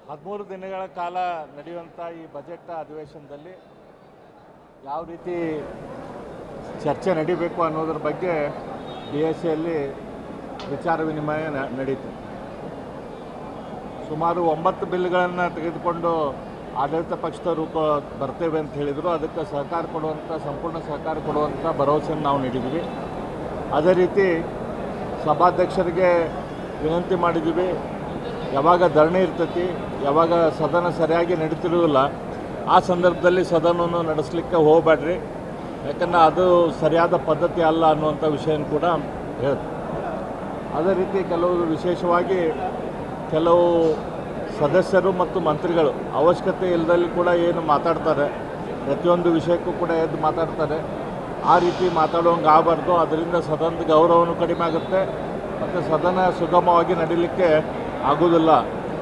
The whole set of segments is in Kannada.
13 ದಿನಗಳ ಕಾಲ ನಡೆಯುವಂಥ ಈ ಬಜೆಟ್ ಅಧಿವೇಶನದಲ್ಲಿ ಯಾವ ರೀತಿ ಚರ್ಚೆ ನಡೀಬೇಕು ಅನ್ನೋದ್ರ ಬಗ್ಗೆ DSAಯಲ್ಲಿ ವಿಚಾರ ವಿನಿಮಯ ನಡೀತು. ಸುಮಾರು 9 ಬಿಲ್ಗಳನ್ನು ತೆಗೆದುಕೊಂಡು ಆಡಳಿತ ಪಕ್ಷದವರು ಬರ್ತೇವೆ ಅಂತ ಹೇಳಿದರು. ಅದಕ್ಕೆ ಸಹಕಾರ ಕೊಡುವಂಥ ಸಂಪೂರ್ಣ ಸಹಕಾರ ಕೊಡುವಂಥ ಭರವಸೆಯನ್ನು ನಾವು ನೀಡಿದ್ವಿ. ಅದೇ ರೀತಿ ಸಭಾಧ್ಯಕ್ಷರಿಗೆ ವಿನಂತಿ ಮಾಡಿದ್ದೀವಿ, ಯಾವಾಗ ಧರಣಿ ಇರ್ತೈತಿ, ಯಾವಾಗ ಸದನ ಸರಿಯಾಗಿ ನಡೀತಿರೋದಿಲ್ಲ ಆ ಸಂದರ್ಭದಲ್ಲಿ ಸದನವನ್ನು ನಡೆಸಲಿಕ್ಕೆ ಹೋಗಬೇಡ್ರಿ, ಯಾಕಂದರೆ ಅದು ಸರಿಯಾದ ಪದ್ಧತಿ ಅಲ್ಲ ಅನ್ನುವಂಥ ವಿಷಯ ಕೂಡ ಹೇಳ್ತು. ಅದೇ ರೀತಿ ವಿಶೇಷವಾಗಿ ಕೆಲವು ಸದಸ್ಯರು ಮತ್ತು ಮಂತ್ರಿಗಳು ಅವಶ್ಯಕತೆ ಇಲ್ಲದಲ್ಲಿ ಕೂಡ ಏನು ಮಾತಾಡ್ತಾರೆ, ಪ್ರತಿಯೊಂದು ವಿಷಯಕ್ಕೂ ಕೂಡ ಎದ್ದು ಮಾತಾಡ್ತಾರೆ. ಆ ರೀತಿ ಮಾತಾಡೋಂಗೆ ಆಗಬಾರ್ದು. ಅದರಿಂದ ಸದನದ ಗೌರವನೂ ಕಡಿಮೆ ಆಗುತ್ತೆ ಮತ್ತು ಸದನ ಸುಗಮವಾಗಿ ನಡೀಲಿಕ್ಕೆ ಆಗೋದಿಲ್ಲ.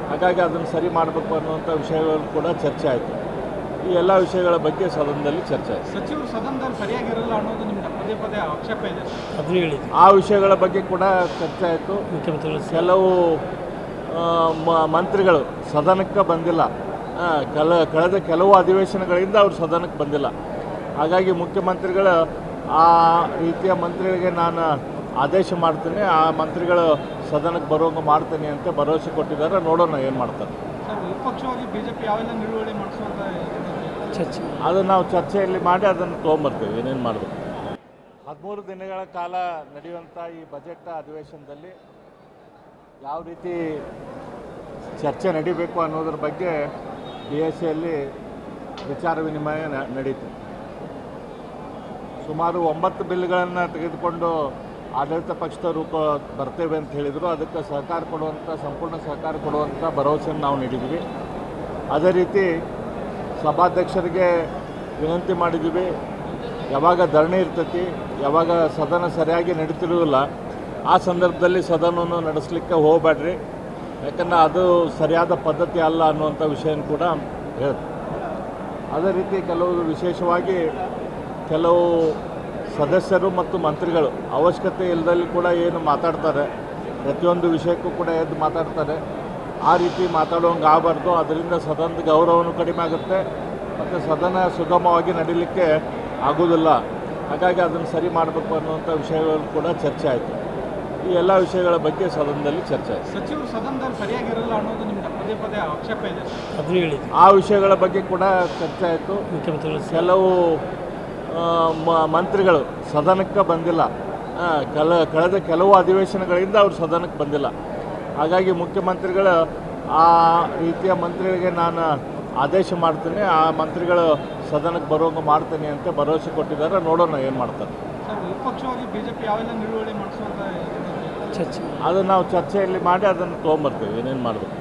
ಹಾಗಾಗಿ ಅದನ್ನು ಸರಿ ಮಾಡಬೇಕು ಅನ್ನುವಂಥ ವಿಷಯಗಳು ಕೂಡ ಚರ್ಚೆ ಆಯಿತು. ಈ ಎಲ್ಲ ವಿಷಯಗಳ ಬಗ್ಗೆ ಸದನದಲ್ಲಿ ಚರ್ಚೆ ಆಯಿತು. ಸಚಿವರು ಸದನದಲ್ಲಿ ಸರಿಯಾಗಿರಲ್ಲ ಅನ್ನೋದು ನಿಮ್ಗೆ ಪದೇ ಪದೇ ಆಕ್ಷೇಪ ಇದೆ, ಆ ವಿಷಯಗಳ ಬಗ್ಗೆ ಕೂಡ ಚರ್ಚೆ ಆಯಿತು. ಕೆಲವು ಮಂತ್ರಿಗಳು ಸದನಕ್ಕೆ ಬಂದಿಲ್ಲ, ಕಳೆದ ಕೆಲವು ಅಧಿವೇಶನಗಳಿಂದ ಅವರು ಸದನಕ್ಕೆ ಬಂದಿಲ್ಲ. ಹಾಗಾಗಿ ಮುಖ್ಯಮಂತ್ರಿಗಳು ಆ ರೀತಿಯ ಮಂತ್ರಿಗಳಿಗೆ ನಾನು ಆದೇಶ ಮಾಡ್ತೀನಿ, ಆ ಮಂತ್ರಿಗಳು ಸದನಕ್ಕೆ ಬರುವಂಗೆ ಮಾಡ್ತೀನಿ ಅಂತ ಭರವಸೆ ಕೊಟ್ಟಿದ್ದಾರೆ. ನೋಡೋಣ ಏನು ಮಾಡ್ತಾರೆ. ವಿಪಕ್ಷವಾಗಿ ಬಿಜೆಪಿ ಯಾವೆಲ್ಲ ನಿಲುವಳಿ ಮಾಡಿಸುವಂತ ಚರ್ಚೆ ಅದನ್ನು ನಾವು ಚರ್ಚೆಯಲ್ಲಿ ಮಾಡಿ ಅದನ್ನು ತೊಗೊಂಬರ್ತೀವಿ, ಏನೇನು ಮಾಡಬೇಕು. 13 ದಿನಗಳ ಕಾಲ ನಡೆಯುವಂಥ ಈ ಬಜೆಟ್ ಅಧಿವೇಶನದಲ್ಲಿ ಯಾವ ರೀತಿ ಚರ್ಚೆ ನಡೀಬೇಕು ಅನ್ನೋದ್ರ ಬಗ್ಗೆ DSAಯಲ್ಲಿ ವಿಚಾರ ವಿನಿಮಯ ನಡೀತು. ಸುಮಾರು 9 ಬಿಲ್ಗಳನ್ನು ತೆಗೆದುಕೊಂಡು ಆಡಳಿತ ಪಕ್ಷದವರು ಬರ್ತೇವೆ ಅಂತ ಹೇಳಿದರು. ಅದಕ್ಕೆ ಸಹಕಾರ ಕೊಡುವಂಥ ಸಂಪೂರ್ಣ ಸಹಕಾರ ಕೊಡುವಂಥ ಭರವಸೆಯನ್ನು ನಾವು ನೀಡಿದ್ವಿ. ಅದೇ ರೀತಿ ಸಭಾಧ್ಯಕ್ಷರಿಗೆ ವಿನಂತಿ ಮಾಡಿದ್ದೀವಿ, ಯಾವಾಗ ಧರಣಿ ಇರ್ತೈತಿ, ಯಾವಾಗ ಸದನ ಸರಿಯಾಗಿ ನಡೀತಿರೋದಿಲ್ಲ ಆ ಸಂದರ್ಭದಲ್ಲಿ ಸದನವನ್ನು ನಡೆಸಲಿಕ್ಕೆ ಹೋಗಬೇಡ್ರಿ, ಯಾಕಂದರೆ ಅದು ಸರಿಯಾದ ಪದ್ಧತಿ ಅಲ್ಲ ಅನ್ನುವಂಥ ವಿಷಯ ಕೂಡ ಹೇಳ್ತು. ಅದೇ ರೀತಿ ವಿಶೇಷವಾಗಿ ಕೆಲವು ಸದಸ್ಯರು ಮತ್ತು ಮಂತ್ರಿಗಳು ಅವಶ್ಯಕತೆ ಇಲ್ಲದಲ್ಲಿ ಕೂಡ ಏನು ಮಾತಾಡ್ತಾರೆ, ಪ್ರತಿಯೊಂದು ವಿಷಯಕ್ಕೂ ಕೂಡ ಎದ್ದು ಮಾತಾಡ್ತಾರೆ. ಆ ರೀತಿ ಮಾತಾಡೋಂಗೆ ಆಗಬಾರ್ದು. ಅದರಿಂದ ಸದನದ ಗೌರವನೂ ಕಡಿಮೆ ಆಗುತ್ತೆ ಮತ್ತು ಸದನ ಸುಗಮವಾಗಿ ನಡೀಲಿಕ್ಕೆ ಆಗೋದಿಲ್ಲ. ಹಾಗಾಗಿ ಅದನ್ನು ಸರಿ ಮಾಡಬೇಕು ಅನ್ನುವಂಥ ವಿಷಯಗಳು ಕೂಡ ಚರ್ಚೆ ಆಯಿತು. ಈ ಎಲ್ಲ ವಿಷಯಗಳ ಬಗ್ಗೆ ಸದನದಲ್ಲಿ ಚರ್ಚೆ ಆಯಿತು. ಸಚಿವರು ಸದನದಲ್ಲಿ ಸರಿಯಾಗಿರಲ್ಲ ಅನ್ನೋದು ನಿಮ್ಗೆ ಪದೇ ಪದೇ ಆಕ್ಷೇಪ ಇದೆ, ಆ ವಿಷಯಗಳ ಬಗ್ಗೆ ಕೂಡ ಚರ್ಚೆ ಆಯಿತು. ಕೆಲವು ಮಂತ್ರಿಗಳು ಸದನಕ್ಕೆ ಬಂದಿಲ್ಲ, ಕಳೆದ ಕೆಲವು ಅಧಿವೇಶನಗಳಿಂದ ಅವರು ಸದನಕ್ಕೆ ಬಂದಿಲ್ಲ. ಹಾಗಾಗಿ ಮುಖ್ಯಮಂತ್ರಿಗಳು ಆ ರೀತಿಯ ಮಂತ್ರಿಗಳಿಗೆ ನಾನು ಆದೇಶ ಮಾಡ್ತೀನಿ, ಆ ಮಂತ್ರಿಗಳು ಸದನಕ್ಕೆ ಬರುವಂಗೆ ಮಾಡ್ತೀನಿ ಅಂತ ಭರವಸೆ ಕೊಟ್ಟಿದ್ದಾರೆ. ನೋಡೋಣ ಏನು ಮಾಡ್ತಾರೆ. ವಿಪಕ್ಷವಾಗಿ ಬಿಜೆಪಿ ಯಾವೆಲ್ಲ ನಿಲುವಳಿ ಮಾಡಿಸುವಂತ ಚರ್ಚೆ ಅದನ್ನು ನಾವು ಚರ್ಚೆಯಲ್ಲಿ ಮಾಡಿ ಅದನ್ನು ತೊಗೊಂಬರ್ತೀವಿ, ಏನೇನು ಮಾಡಬೇಕು.